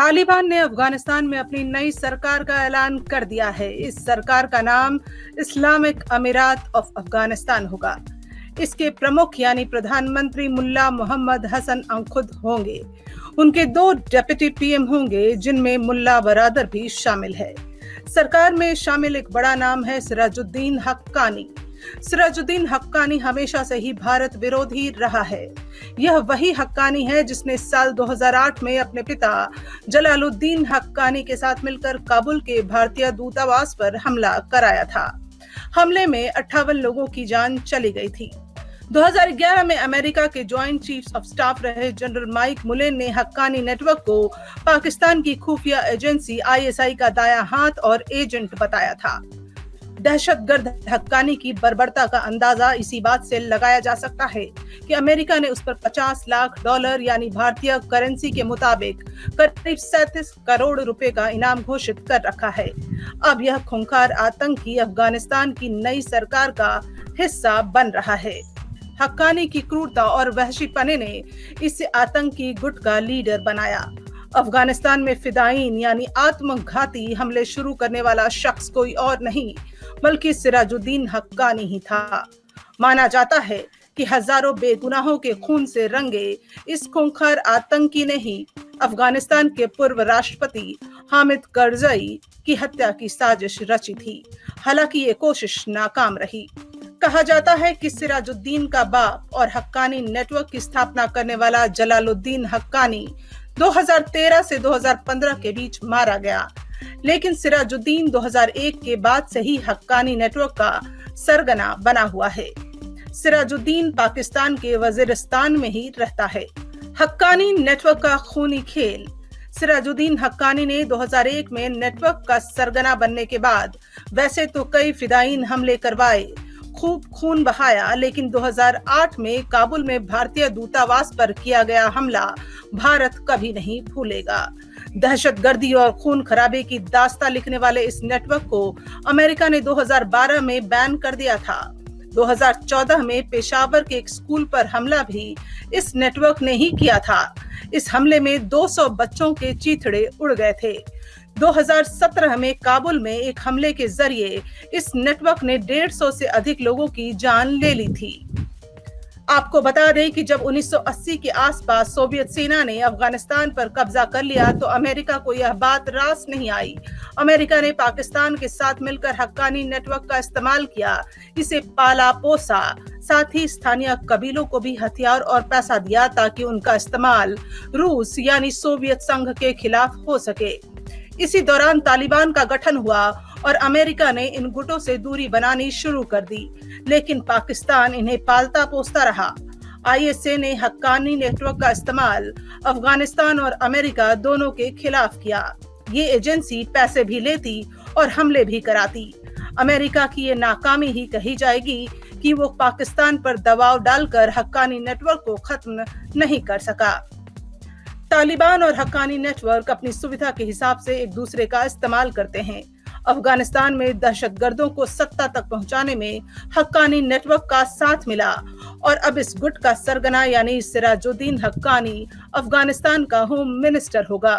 तालिबान ने अफगानिस्तान में अपनी नई सरकार का ऐलान कर दिया है। इस सरकार का नाम इस्लामिक अमीरात ऑफ अफगानिस्तान होगा। इसके प्रमुख यानी प्रधानमंत्री मुल्ला मोहम्मद हसन अंखुद होंगे। उनके 2 डेप्यूटी पीएम होंगे, जिनमें मुल्ला बरादर भी शामिल है। सरकार में शामिल एक बड़ा नाम है सिराजुद्दीन हक्कानी। सिराजुद्दीन हक्कानी हमेशा से ही भारत विरोधी रहा है। यह वही हक्कानी है जिसने साल 2008 में अपने पिता जलालुद्दीन हक्कानी के साथ मिलकर काबुल के भारतीय दूतावास पर हमला कराया था। हमले में 58 लोगों की जान चली गई थी। 2011 में अमेरिका के जॉइंट चीफ्स ऑफ स्टाफ रहे जनरल माइक मुलेन ने हक्कानी नेटवर्क को पाकिस्तान की खुफिया एजेंसी ISI का दायां हाथ और एजेंट बताया था। दहशतगर्द हक्कानी की बर्बरता का अंदाजा इसी बात से लगाया जा सकता है कि अमेरिका ने उस पर $50 लाख यानी भारतीय करेंसी के मुताबिक करीब 37 करोड़ रुपए का इनाम घोषित कर रखा है। अब यह खूंखार आतंकी अफगानिस्तान की नई सरकार का हिस्सा बन रहा है। हक्कानी की क्रूरता और वहशीपने ने इसे आतंकी गुट का लीडर बनाया। अफगानिस्तान में फिदायीन यानी आत्मघाती हमले शुरू करने वाला शख्स कोई और नहीं बल्कि सिराजुद्दीन हक्कानी ही था। माना जाता है कि हजारों बेगुनाहों के खून से रंगे इस खूंखार आतंकी ने ही अफगानिस्तान के पूर्व राष्ट्रपति हामिद करजई की हत्या की साजिश रची थी। हालांकि ये कोशिश नाकाम रही। कहा जाता है कि सिराजुद्दीन का बाप और हक्कानी नेटवर्क की स्थापना करने वाला जलालुद्दीन हक्कानी 2013 से 2015 के बीच मारा गया, लेकिन सिराजुद्दीन 2001 के बाद से ही हक्कानी नेटवर्क का सरगना बना हुआ है। सिराजुद्दीन पाकिस्तान के वजीरिस्तान में ही रहता है। हक्कानी नेटवर्क का खूनी खेल। सिराजुद्दीन हक्कानी ने 2001 में नेटवर्क का सरगना बनने के बाद वैसे तो कई फिदायीन हमले करवाए, खूब खून बहाया, लेकिन 2008 में काबुल में भारतीय दूतावास पर किया गया हमला भारत कभी नहीं भूलेगा। दहशतगर्दी और खून खराबे की दास्तां लिखने वाले इस नेटवर्क को अमेरिका ने 2012 में बैन कर दिया था। 2014 में पेशावर के एक स्कूल पर हमला भी इस नेटवर्क ने ही किया था। इस हमले में 200 बच्चों के चीथड़े उड़ गए थे। 2017 में काबुल में एक हमले के जरिए इस नेटवर्क ने 150 से अधिक लोगों की जान ले ली थी। आपको बता दें कि जब 1980 के आसपास सोवियत सेना ने अफगानिस्तान पर कब्जा कर लिया तो अमेरिका को यह बात रास नहीं आई। अमेरिका ने पाकिस्तान के साथ मिलकर हक्कानी नेटवर्क का इस्तेमाल किया, इसे पाला पोसा, साथ ही स्थानीय कबीलों को भी हथियार और पैसा दिया ताकि उनका इस्तेमाल रूस यानी सोवियत संघ के खिलाफ हो सके। इसी दौरान तालिबान का गठन हुआ और अमेरिका ने इन गुटों से दूरी बनानी शुरू कर दी, लेकिन पाकिस्तान इन्हें पालता पोसता रहा। ISI ने हक्कानी नेटवर्क का इस्तेमाल अफगानिस्तान और अमेरिका दोनों के खिलाफ किया। ये एजेंसी पैसे भी लेती और हमले भी कराती। अमेरिका की ये नाकामी ही कही जाएगी कि वो पाकिस्तान पर दबाव डालकर हक्कानी नेटवर्क को खत्म नहीं कर सका। तालिबान और हक्कानी नेटवर्क अपनी सुविधा के हिसाब से एक दूसरे का इस्तेमाल करते हैं। अफगानिस्तान में दहशतगर्दों को सत्ता तक पहुंचाने में हक्कानी नेटवर्क का साथ मिला और अब इस गुट का सरगना यानी सिराजुद्दीन हक्कानी अफगानिस्तान का होम मिनिस्टर होगा।